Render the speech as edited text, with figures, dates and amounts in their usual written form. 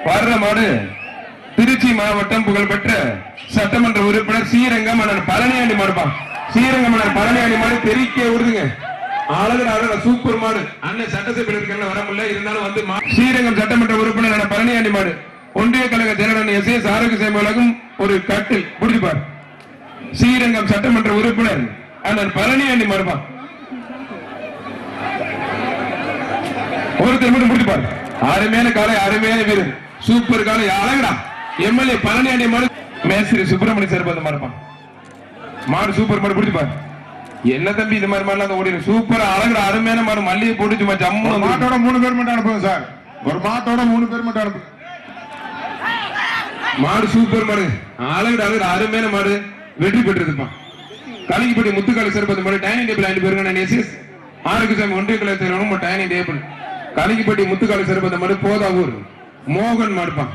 வர்ற மாடு திருச்சி மாவட்டம் புகழ்பெற்ற சட்டமன்ற உறுப்பினர் ஸ்ரீரங்கம் பழனியாண்டி மாடுப்பான். ஸ்ரீரங்கம் பழனியாண்டி மாடு தெரிக்க விடுதுங்க. அழகு சூப்பர் மாடு. அண்ணன் சட்டசபையில் வர முடியல, இருந்தாலும் வந்து ஸ்ரீரங்கம் சட்டமன்ற உறுப்பினர் பழனியாண்டி மாடு. ஒன்றிய கழக செயலாளர் எஸ் ஆரோக்கிய உலகம் ஒரு கட்டில் புடிச்சுப்பார். ஸ்ரீரங்கம் சட்டமன்ற உறுப்பினர் அண்ணன் பழனியாண்டி மாடுப்பான். ஒருத்தர் மட்டும் முடிச்சுப்பார். அருமையான காலை, அருமையான வீரர், சூப்பர் காலை, அழகுடா. எம்எல்ஏ பழனியாண்டி மாடு மேஸ்திரி சுப்பிரமணிய சேர்ப்பது மாடுப்பான். மாடு சூப்பர் மாடு பிடிச்சுப்பார். என்ன தம்பி இந்த மாதிரி மாடு ஓடி சூப்பர் அழகுடா, அருமையான மாடு. மல்லிகை போட்டு ஜம்மு மாட்டோட 3 பேர் மட்டும் அனுப்புங்க சார். ஒரு மாட்டோட 3 பேர் மட்டும் அனுப்புங்க. மாடு சூப்பர் மாடு, அழகுடா, அழகுடா, அருமையான மாடு. வெற்றி பெற்றிருப்பான். கலிங்கப்பட்டி முத்துக்காலை சேர்ப்பது மாடு. டைனிங் டேபிள் 5 பேருங்க. ஆரோக்கியசாமி ஒன்றிய கலை டைனிங் டேபிள். கலிங்கப்பட்டி முத்துக்காலை சேர்ப்பது மாடு. போதாவூர் மோகன் மாடுப்பான்.